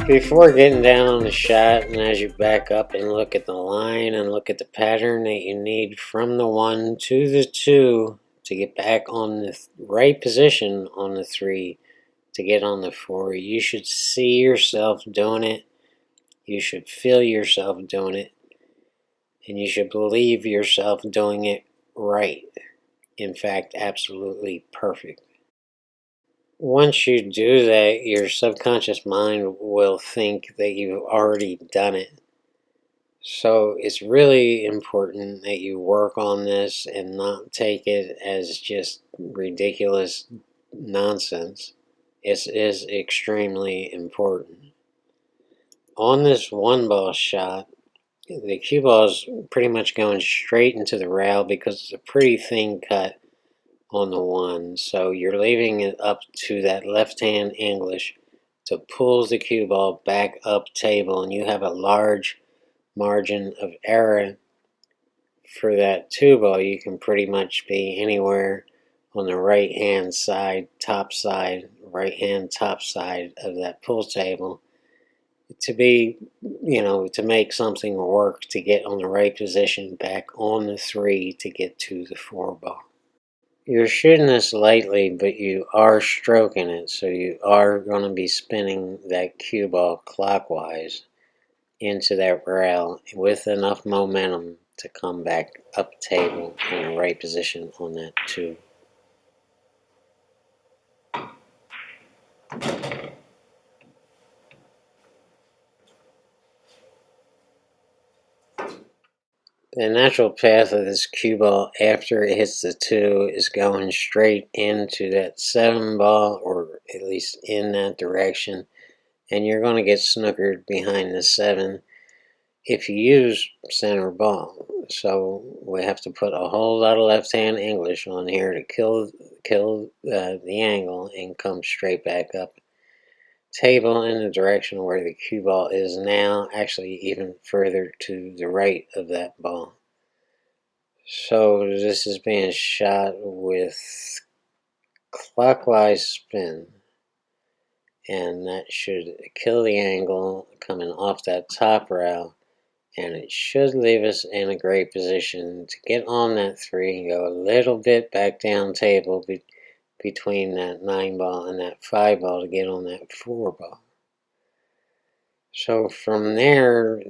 Before getting down on the shot, and as you back up and look at the line and look at the pattern that you need from the 1 to the 2 to get back on the right position on the 3 to get on the 4, you should see yourself doing it. You should feel yourself doing it. And you should believe yourself doing it right. In fact, absolutely perfect. Once you do that, your subconscious mind will think that you've already done it. So it's really important that you work on this and not take it as just ridiculous nonsense. It is extremely important. On this 1-ball shot, the cue ball is pretty much going straight into the rail because it's a pretty thin cut on the 1, so you're leaving it up to that left hand English to pull the cue ball back up table, and you have a large margin of error for that 2 ball. You can pretty much be anywhere on the right hand side, top side of that pull table to be, to make something work, to get on the right position back on the 3 to get to the 4 ball. You're shooting this lightly, but you are stroking it, so you are going to be spinning that cue ball clockwise into that rail with enough momentum to come back up table in the right position on that 2. The natural path of this cue ball after it hits the 2 is going straight into that 7 ball, or at least in that direction, and you're going to get snookered behind the 7 if you use center ball. So we have to put a whole lot of left-hand English on here to kill the angle and come straight back up table in the direction where the cue ball is now, actually even further to the right of that ball. So this is being shot with clockwise spin, and that should kill the angle coming off that top rail, and it should leave us in a great position to get on that 3 and go a little bit back down table between that 9 ball and that 5 ball to get on that 4 ball. So from there,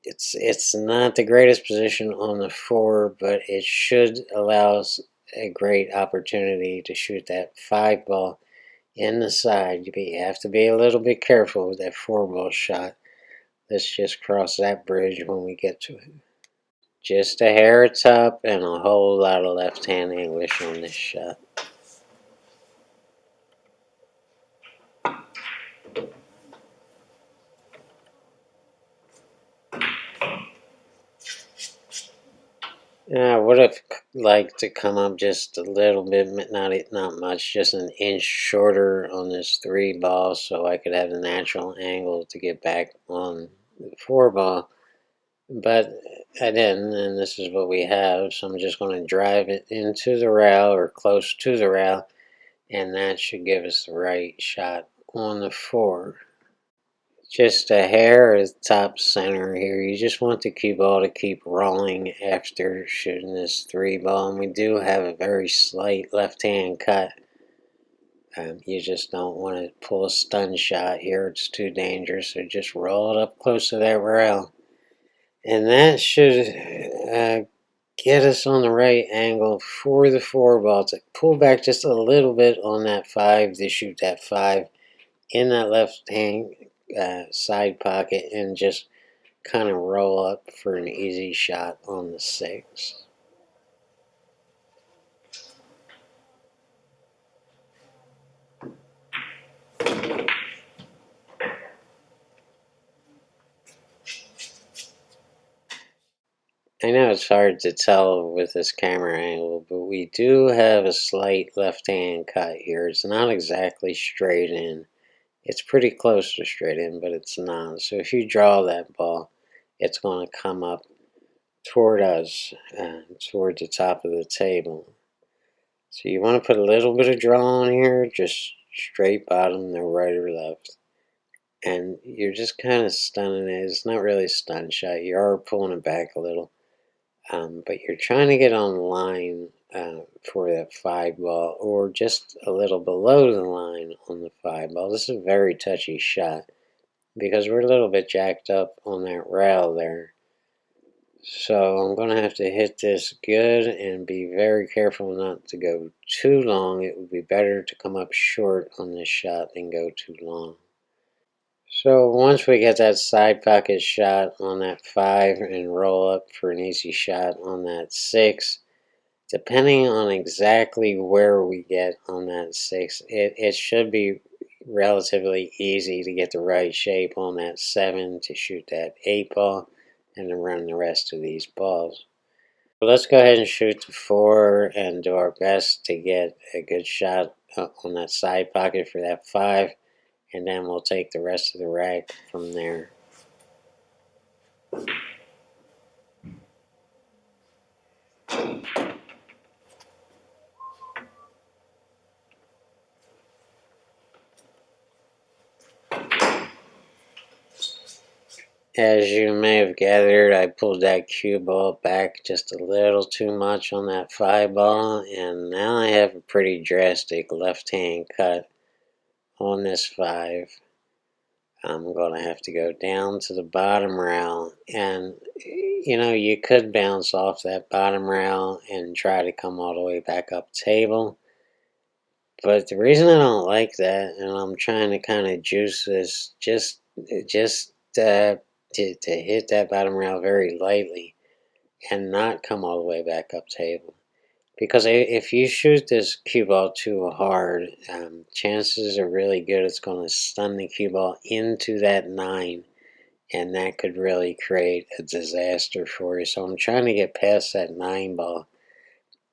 it's not the greatest position on the 4, but it should allow us a great opportunity to shoot that 5 ball in the side. You have to be a little bit careful with that 4 ball shot. Let's just cross that bridge when we get to it. Just a hair top and a whole lot of left-hand English on this shot. I would have liked to come up just a little bit, not much, just an inch shorter on this 3 ball so I could have a natural angle to get back on the 4 ball. But I didn't, and this is what we have, so I'm just going to drive it into the rail or close to the rail, and that should give us the right shot on the 4. Just a hair at the top center here. You just want the cue ball to keep rolling after shooting this 3 ball, and we do have a very slight left-hand cut. You just don't want to pull a stun shot here. It's too dangerous, so just roll it up close to that rail. And that should get us on the right angle for the 4 ball to pull back just a little bit on that 5 to shoot that 5 in that left hand side pocket and just kind of roll up for an easy shot on the 6. I know it's hard to tell with this camera angle, but we do have a slight left-hand cut here. It's not exactly straight in. It's pretty close to straight in, but it's not. So if you draw that ball, it's going to come up toward us, toward the top of the table. So you want to put a little bit of draw on here, just straight bottom, no right or left. and you're just kind of stunning it. It's not really a stun shot. You are pulling it back a little, but you're trying to get on the line for that 5 ball, or just a little below the line on the 5 ball. This is a very touchy shot because we're a little bit jacked up on that rail there. So I'm going to have to hit this good and be very careful not to go too long. It would be better to come up short on this shot than go too long. So once we get that side pocket shot on that 5 and roll up for an easy shot on that 6, depending on exactly where we get on that 6, it should be relatively easy to get the right shape on that 7 to shoot that 8 ball and to run the rest of these balls. Let's go ahead and shoot the 4 and do our best to get a good shot on that side pocket for that 5, and then we'll take the rest of the rack from there. As you may have gathered, I pulled that cue ball back just a little too much on that 5 ball, and now I have a pretty drastic left-hand cut on this 5. I'm going to have to go down to the bottom rail, and you could bounce off that bottom rail and try to come all the way back up table. But the reason I don't like that, and I'm trying to kind of juice this just to hit that bottom rail very lightly and not come all the way back up table. Because if you shoot this cue ball too hard, chances are really good it's going to stun the cue ball into that 9, and that could really create a disaster for you. So I'm trying to get past that 9 ball,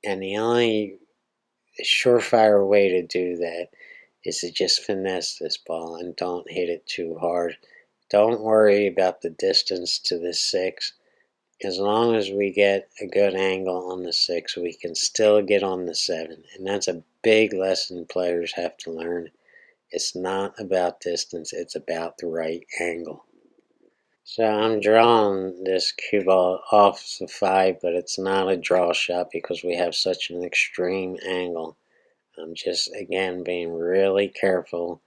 and the only surefire way to do that is to just finesse this ball and don't hit it too hard. Don't worry about the distance to the 6. As long as we get a good angle on the 6, we can still get on the 7. And that's a big lesson players have to learn. It's not about distance, it's about the right angle. So I'm drawing this cue ball off the 5, but it's not a draw shot because we have such an extreme angle. I'm just, again, being really careful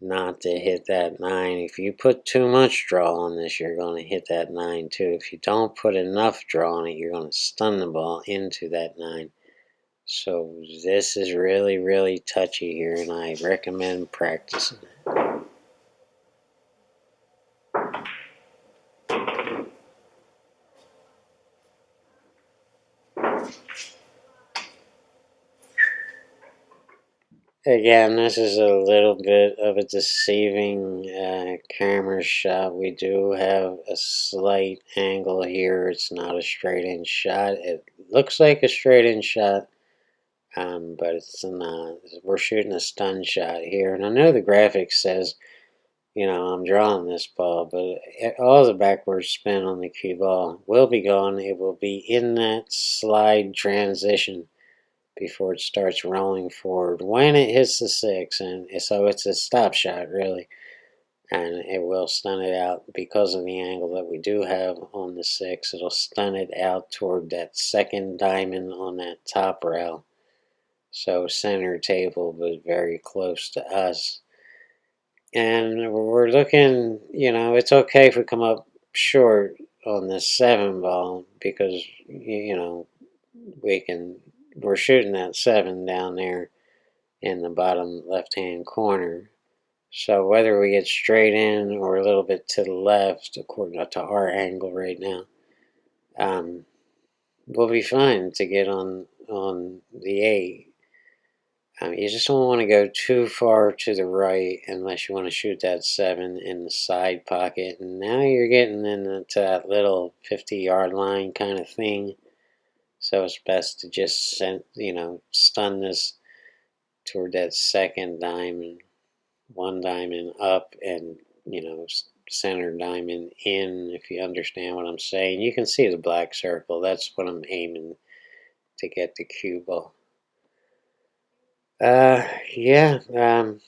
not to hit that 9. If you put too much draw on this, you're going to hit that 9 too. If you don't put enough draw on it, you're going to stun the ball into that 9. So this is really, really touchy here, and I recommend practicing it. Again, this is a little bit of a deceiving camera shot. We do have a slight angle here. It's not a straight-in shot. It looks like a straight-in shot, but it's not. We're shooting a stun shot here. And I know the graphic says, I'm drawing this ball, but all the backward spin on the cue ball will be gone. It will be in that slide transition before it starts rolling forward when it hits the 6, and so it's a stop shot really, and it will stun it out because of the angle that we do have on the 6. It'll stun it out toward that second diamond on that top rail, so center table but very close to us. And we're looking, it's okay if we come up short on the 7 ball because we're shooting that 7 down there in the bottom left hand corner. So whether we get straight in or a little bit to the left, according to our angle right now, we'll be fine to get on the 8. You just don't want to go too far to the right unless you want to shoot that 7 in the side pocket. And now you're getting into that little 50-yard line kind of thing. So it's best to just stun this toward that second diamond, 1 diamond up, and center diamond in, if you understand what I'm saying. You can see the black circle. That's what I'm aiming to get the cue ball. Yeah,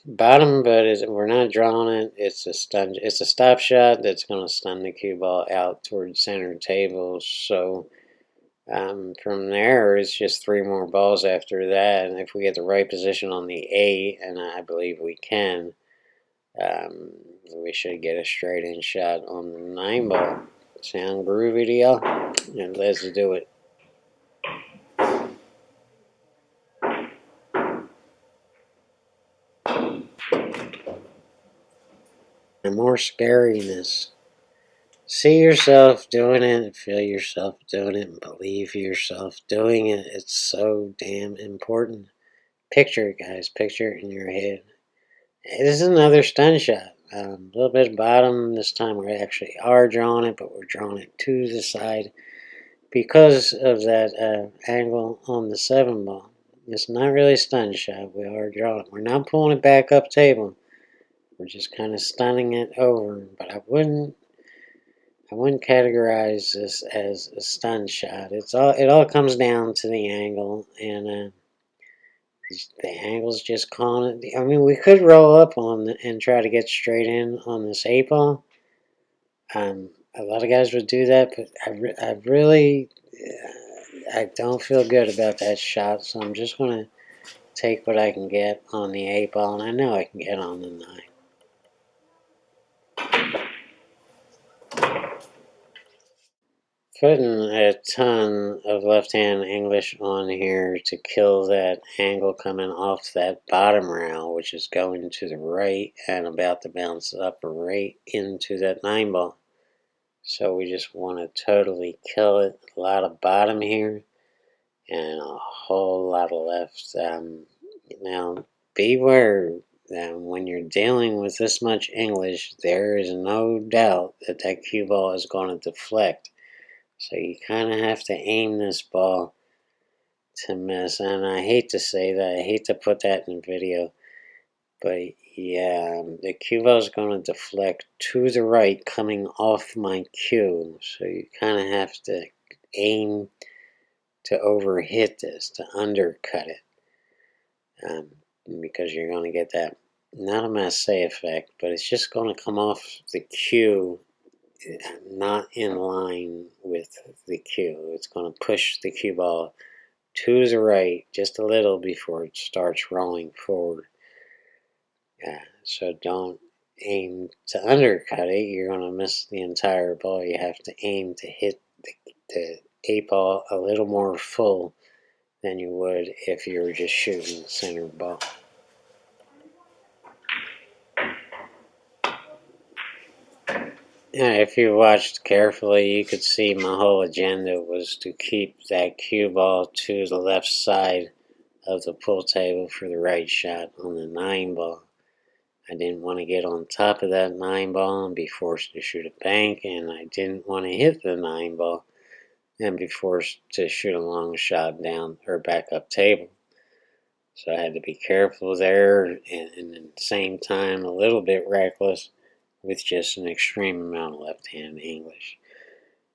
bottom, but we're not drawing it. It's a stun. It's a stop shot that's going to stun the cue ball out towards center table. So from there, it's just 3 more balls after that. And if we get the right position on the 8, and I believe we can, um, we should get a straight in shot on the 9 ball. Sound groovy to y'all? And let's do it. And more scariness. See yourself doing it, feel yourself doing it, and believe yourself doing it. It's so damn important. Picture it, guys. Picture it in your head. This is another stun shot. A little bit bottom. This time we actually are drawing it, but we're drawing it to the side because of that angle on the 7 ball. It's not really a stun shot. We are drawing. We're not pulling it back up table. We're just kind of stunning it over. But I wouldn't categorize this as a stun shot. It all comes down to the angle, and the angle's just calling it. I mean, we could roll up on and try to get straight in on this 8 ball. A lot of guys would do that, but I really I don't feel good about that shot, so I'm just gonna take what I can get on the 8 ball, and I know I can get on the 9. Putting a ton of left-hand English on here to kill that angle coming off that bottom rail, which is going to the right and about to bounce up right into that 9 ball. So we just want to totally kill it. A lot of bottom here and a whole lot of left. Now, beware that when you're dealing with this much English, there is no doubt that that cue ball is going to deflect. So you kind of have to aim this ball to miss. And I hate to say that. I hate to put that in video. But yeah, the cue ball is going to deflect to the right coming off my cue. So you kind of have to aim to overhit this, to undercut it. Because you're going to get that, not a masse effect, but it's just going to come off the cue not in line with the cue. It's going to push the cue ball to the right just a little before it starts rolling forward. So don't aim to undercut it. You're going to miss the entire ball. You have to aim to hit the 8 ball a little more full than you would if you were just shooting the center ball. Yeah, if you watched carefully, you could see my whole agenda was to keep that cue ball to the left side of the pool table for the right shot on the 9 ball. I didn't want to get on top of that 9 ball and be forced to shoot a bank, and I didn't want to hit the 9 ball and be forced to shoot a long shot down or back up table. So I had to be careful there, and at the same time a little bit reckless with just an extreme amount of left-hand English.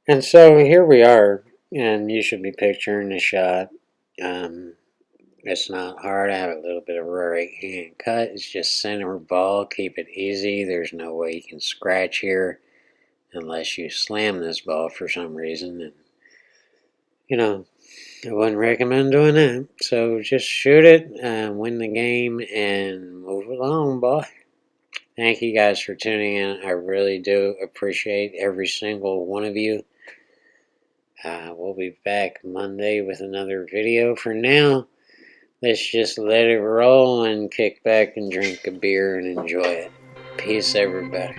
And so here we are, and you should be picturing the shot. It's not hard. I have a little bit of a right hand cut. It's just center ball. Keep it easy. There's no way you can scratch here unless you slam this ball for some reason. And, you know, I wouldn't recommend doing that. So just shoot it, win the game, and move along, boy. Thank you guys for tuning in. I really do appreciate every single one of you. We'll be back Monday with another video. For now, let's just let it roll and kick back and drink a beer and enjoy it. Peace, everybody.